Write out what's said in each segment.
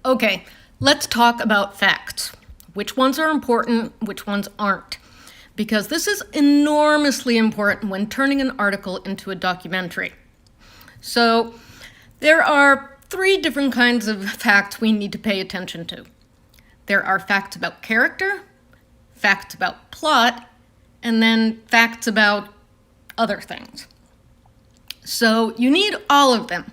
Okay, let's talk about facts. Which ones are important, which ones aren't? Because this is enormously important when turning an article into a documentary. So there are 3 different kinds of facts we need to pay attention to. There are facts about character, facts about plot, and then facts about other things. So you need all of them.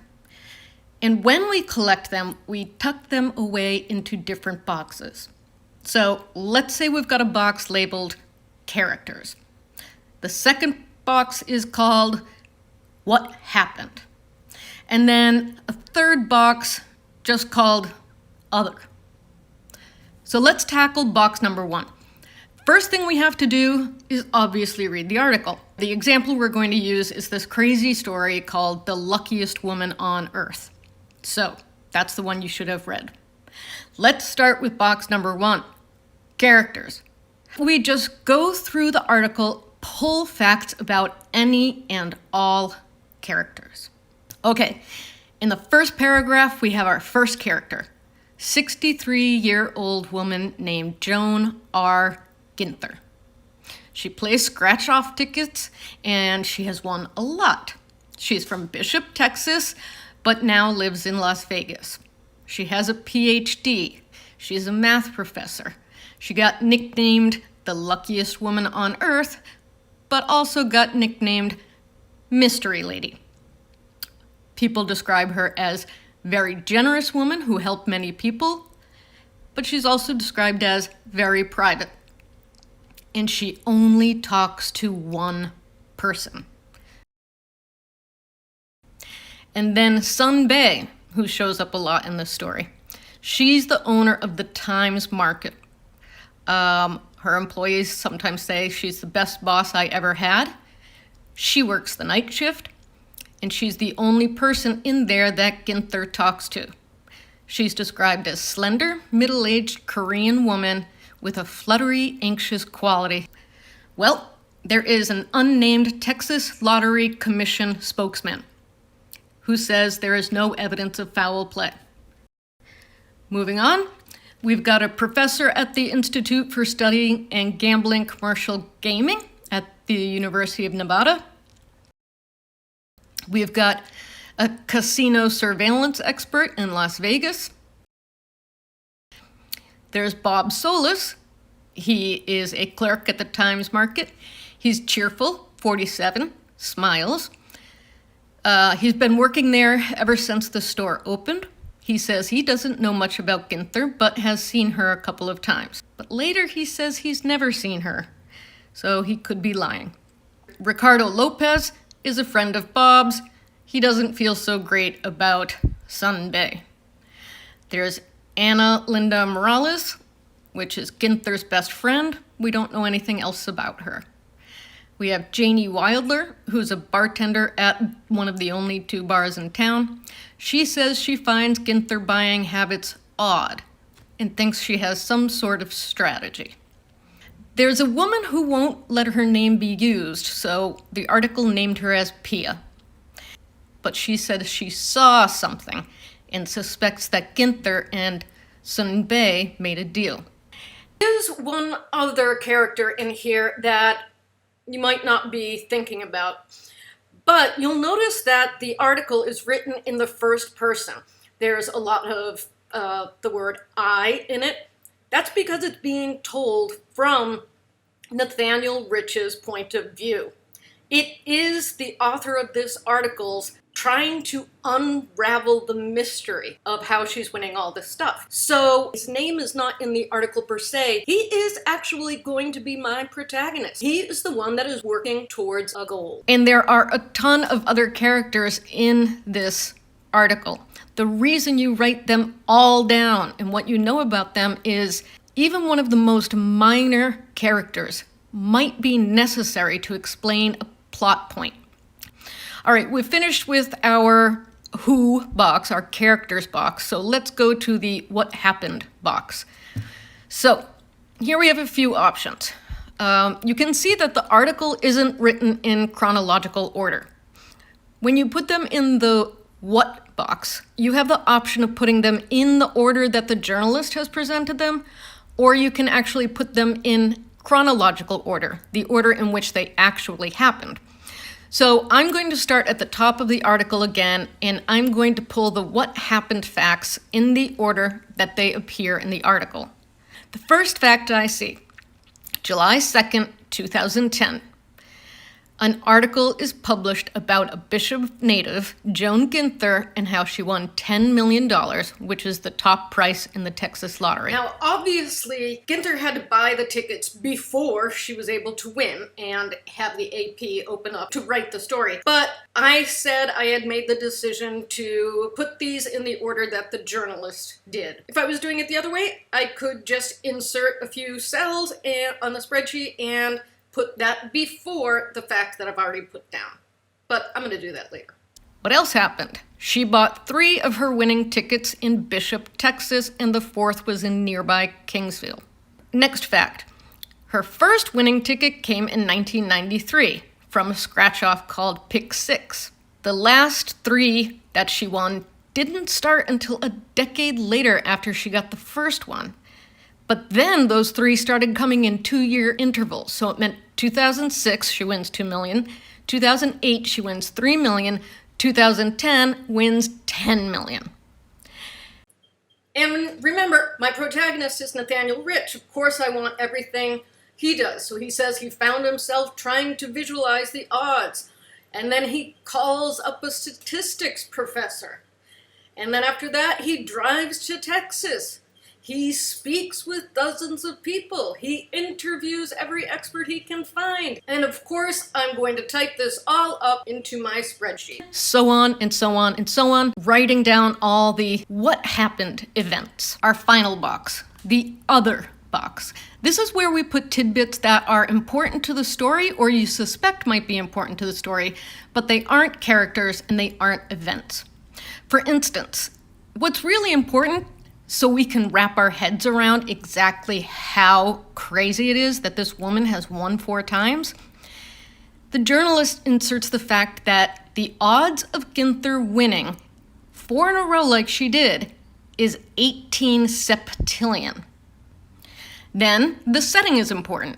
And when we collect them, we tuck them away into different boxes. So let's say we've got a box labeled characters. The second box is called what happened. And then a third box just called other. So let's tackle box number 1. First thing we have to do is obviously read the article. The example we're going to use is this crazy story called The Luckiest Woman on Earth. So that's the one you should have read. Let's start with box number 1, characters. We just go through the article, pull facts about any and all characters. Okay, in the first paragraph, we have our first character, 63-year-old woman named Joan R. Ginther. She plays scratch-off tickets, and she has won a lot. She's from Bishop, Texas, but now lives in Las Vegas. She has a PhD. She's a math professor. She got nicknamed the luckiest woman on earth, but also got nicknamed Mystery Lady. People describe her as very generous woman who helped many people, but she's also described as very private. And she only talks to one person. And then Sun Bae, who shows up a lot in this story. She's the owner of the Times Market. Her employees sometimes say she's the best boss I ever had. She works the night shift, and she's the only person in there that Ginther talks to. She's described as slender, middle-aged Korean woman with a fluttery, anxious quality. Well, there is an unnamed Texas Lottery Commission spokesman who says there is no evidence of foul play. Moving on, we've got a professor at the Institute for Studying and Gambling Commercial Gaming at the University of Nevada. We've got a casino surveillance expert in Las Vegas. There's Bob Solis. He is a clerk at the Times Market. He's cheerful, 47, smiles. He's been working there ever since the store opened. He says he doesn't know much about Ginther, but has seen her a couple of times. But later he says he's never seen her, so he could be lying. Ricardo Lopez is a friend of Bob's. He doesn't feel so great about Sun Bae. There's Ana Linda Morales, which is Ginther's best friend. We don't know anything else about her. We have Janie Wilder, who's a bartender at one of the only 2 bars in town. She says she finds Ginther buying habits odd and thinks she has some sort of strategy. There's a woman who won't let her name be used, so the article named her as Pia. But she said she saw something and suspects that Ginther and Sun Bae made a deal. There's one other character in here that you might not be thinking about, but you'll notice that the article is written in the first person. There's a lot of the word I in it. That's because it's being told from Nathaniel Rich's point of view. It is the author of this article's trying to unravel the mystery of how she's winning all this stuff. So his name is not in the article per se. He is actually going to be my protagonist. He is the one that is working towards a goal. And there are a ton of other characters in this article. The reason you write them all down and what you know about them is even one of the most minor characters might be necessary to explain a plot point. All right, we've finished with our who box, our characters box, so let's go to the what happened box. So here we have a few options. You can see that the article isn't written in chronological order. When you put them in the what box, you have the option of putting them in the order that the journalist has presented them, or you can actually put them in chronological order, the order in which they actually happened. So I'm going to start at the top of the article again, and I'm going to pull the what happened facts in the order that they appear in the article. The first fact I see, July 2nd, 2010. An article is published about a Bishop native, Joan Ginther, and how she won $10 million, which is the top price in the Texas lottery. Now, obviously, Ginther had to buy the tickets before she was able to win and have the AP open up to write the story. But I said I had made the decision to put these in the order that the journalist did. If I was doing it the other way, I could just insert a few cells on the spreadsheet and put that before the fact that I've already put down. But I'm going to do that later. What else happened? She bought 3 of her winning tickets in Bishop, Texas, and the 4th was in nearby Kingsville. Next fact. Her first winning ticket came in 1993 from a scratch-off called Pick 6. The last 3 that she won didn't start until a decade later after she got the first one. But then those 3 started coming in 2-year intervals. So it meant 2006, she wins $2 million. 2008, she wins $3 million. 2010 wins $10 million. And remember, my protagonist is Nathaniel Rich. Of course, I want everything he does. So he says he found himself trying to visualize the odds. And then he calls up a statistics professor. And then after that, he drives to Texas. He speaks with dozens of people. He interviews every expert he can find. And of course, I'm going to type this all up into my spreadsheet. So on and so on and so on, writing down all the what happened events. Our final box, the other box. This is where we put tidbits that are important to the story or you suspect might be important to the story, but they aren't characters and they aren't events. For instance, what's really important so we can wrap our heads around exactly how crazy it is that this woman has won 4 times, the journalist inserts the fact that the odds of Ginther winning 4 in a row like she did is 18 septillion. Then the setting is important,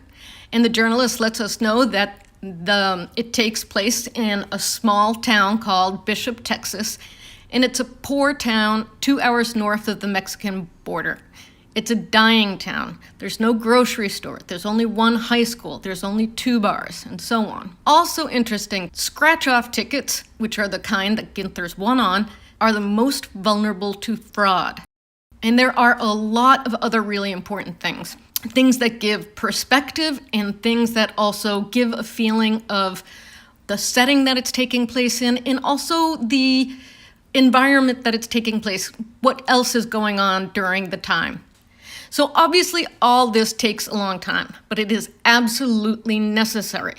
and the journalist lets us know that it takes place in a small town called Bishop, Texas, and it's a poor town 2 hours north of the Mexican border. It's a dying town. There's no grocery store. There's only 1 high school. There's only 2 bars, and so on. Also interesting, scratch-off tickets, which are the kind that Ginther's won on, are the most vulnerable to fraud. And there are a lot of other really important things. Things that give perspective and things that also give a feeling of the setting that it's taking place in and also the environment that it's taking place, what else is going on during the time. So obviously all this takes a long time, but it is absolutely necessary.